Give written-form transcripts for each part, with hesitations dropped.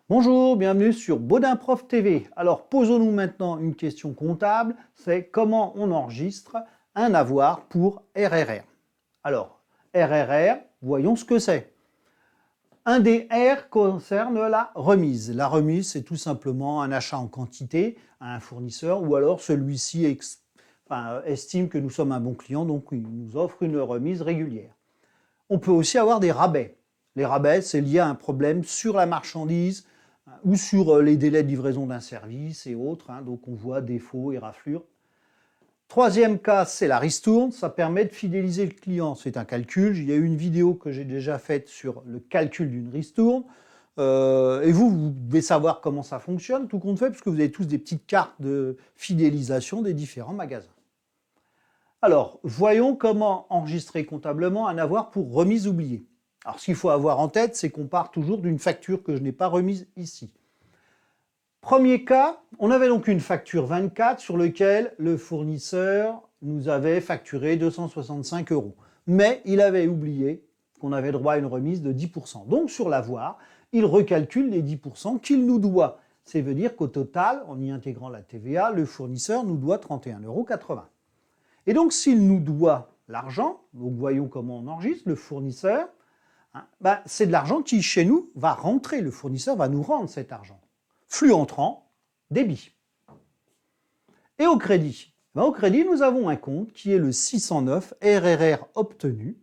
Bonjour, bienvenue sur Baudin Prof TV. Alors posons-nous maintenant une question comptable, c'est comment on enregistre un avoir pour RRR. Alors, RRR, voyons ce que c'est. Un des R concerne la remise. La remise, c'est tout simplement un achat en quantité à un fournisseur ou alors celui-ci estime que nous sommes un bon client, donc il nous offre une remise régulière. On peut aussi avoir des rabais. Les rabais, c'est lié à un problème sur la marchandise ou sur les délais de livraison d'un service et autres. Donc on voit défauts et raflures. Troisième cas, c'est la ristourne. Ça permet de fidéliser le client. C'est un calcul. Il y a eu une vidéo que j'ai déjà faite sur le calcul d'une ristourne. Et vous devez savoir comment ça fonctionne, tout compte fait, puisque vous avez tous des petites cartes de fidélisation des différents magasins. Alors, voyons comment enregistrer comptablement un avoir pour remise oubliée. Alors, ce qu'il faut avoir en tête, c'est qu'on part toujours d'une facture que je n'ai pas remise ici. Premier cas, on avait donc une facture 24 sur laquelle le fournisseur nous avait facturé 265 €. Mais il avait oublié qu'on avait droit à une remise de 10%. Donc, sur l'avoir, il recalcule les 10% qu'il nous doit. Ça veut dire qu'au total, en y intégrant la TVA, le fournisseur nous doit 31,80 €. Et donc, s'il nous doit l'argent, donc voyons comment on enregistre, le fournisseur, c'est de l'argent qui, chez nous, va rentrer. Le fournisseur va nous rendre cet argent. Flux entrant, débit. Et au crédit, au crédit, nous avons un compte qui est le 609 RRR obtenu,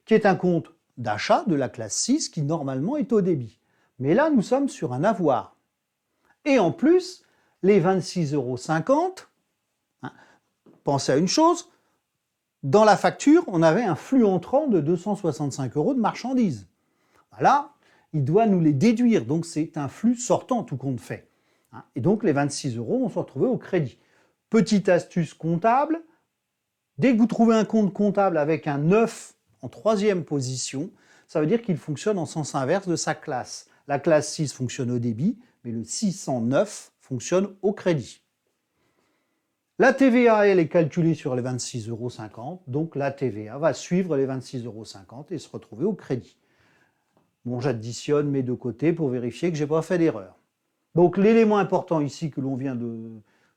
qui est un compte d'achat de la classe 6 qui normalement est au débit. Mais là, nous sommes sur un avoir. Et en plus, les 26,50 €, pensez à une chose, dans la facture, on avait un flux entrant de 265 € de marchandises. Là, il doit nous les déduire, donc c'est un flux sortant tout compte fait. Et donc les 26 € vont se retrouver au crédit. Petite astuce comptable, dès que vous trouvez un compte comptable avec un 9 en troisième position, ça veut dire qu'il fonctionne en sens inverse de sa classe. La classe 6 fonctionne au débit, mais le 609 fonctionne au crédit. La TVA, elle est calculée sur les 26,50 €, donc la TVA va suivre les 26,50 € et se retrouver au crédit. Bon, j'additionne mes deux côtés pour vérifier que je n'ai pas fait d'erreur. Donc l'élément important ici que l'on vient de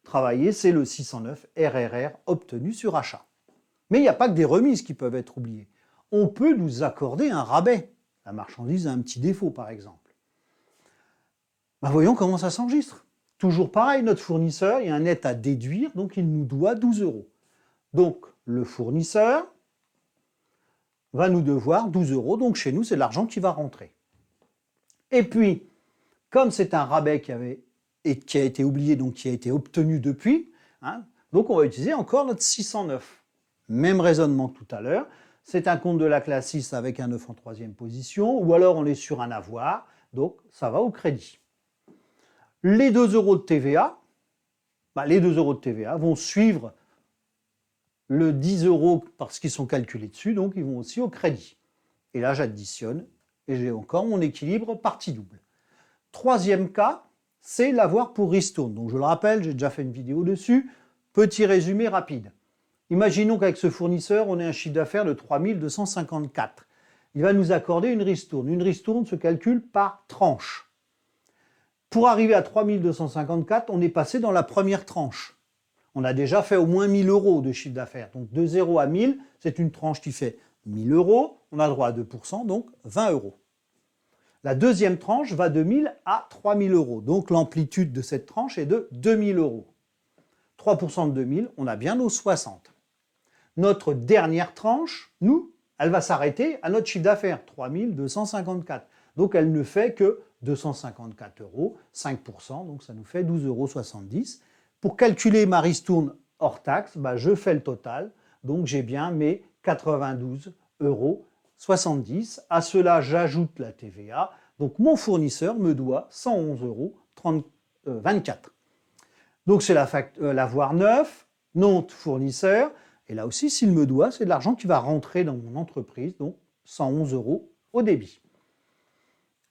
travailler, c'est le 609 RRR obtenu sur achat. Mais il n'y a pas que des remises qui peuvent être oubliées. On peut nous accorder un rabais. La marchandise a un petit défaut, par exemple. Voyons comment ça s'enregistre. Toujours pareil, notre fournisseur, il y a un net à déduire, donc il nous doit 12 €. Donc le fournisseur va nous devoir 12 €, donc chez nous, c'est l'argent qui va rentrer. Et puis, comme c'est un rabais qui a été oublié, donc qui a été obtenu depuis, donc on va utiliser encore notre 609. Même raisonnement que tout à l'heure, c'est un compte de la classe 6 avec un 9 en troisième position, ou alors on est sur un avoir, donc ça va au crédit. Les 2 € de TVA, les 2 € de TVA vont suivre le 10 € parce qu'ils sont calculés dessus, donc ils vont aussi au crédit. Et là, j'additionne et j'ai encore mon équilibre partie double. Troisième cas, c'est l'avoir pour ristourne. Donc je le rappelle, j'ai déjà fait une vidéo dessus. Petit résumé rapide. Imaginons qu'avec ce fournisseur, on ait un chiffre d'affaires de 3254. Il va nous accorder une ristourne. Une ristourne se calcule par tranche. Pour arriver à 3254, on est passé dans la première tranche. On a déjà fait au moins 1000 € de chiffre d'affaires. Donc de 0 à 1000, c'est une tranche qui fait 1000 €. On a droit à 2%, donc 20 €. La deuxième tranche va de 1000 à 3000 €. Donc l'amplitude de cette tranche est de 2000 €. 3% de 2000, on a bien nos 60. Notre dernière tranche, nous, elle va s'arrêter à notre chiffre d'affaires, 3254. Donc elle ne fait que 254 €, 5%, donc ça nous fait 12,70 €. Pour calculer ma ristourne hors taxe, je fais le total, donc j'ai bien mes 92,70 €. À cela, j'ajoute la TVA, donc mon fournisseur me doit 111,24 €. Donc c'est l'avoir neuf, non fournisseur, et là aussi, s'il me doit, c'est de l'argent qui va rentrer dans mon entreprise, donc 111 € au débit.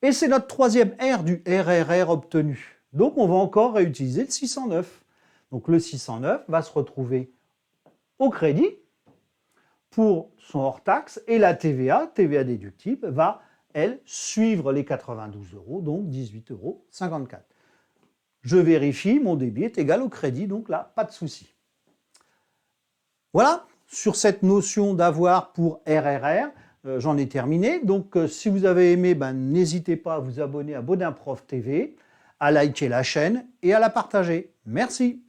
Et c'est notre troisième R du RRR obtenu. Donc on va encore réutiliser le 609. Donc le 609 va se retrouver au crédit pour son hors-taxe et la TVA, TVA déductible, va elles, suivre les 92 €, donc 18,54 €. Je vérifie, mon débit est égal au crédit, donc là, pas de souci. Voilà, sur cette notion d'avoir pour RRR, j'en ai terminé. Donc, si vous avez aimé, n'hésitez pas à vous abonner à Bodin Prof TV, à liker la chaîne et à la partager. Merci.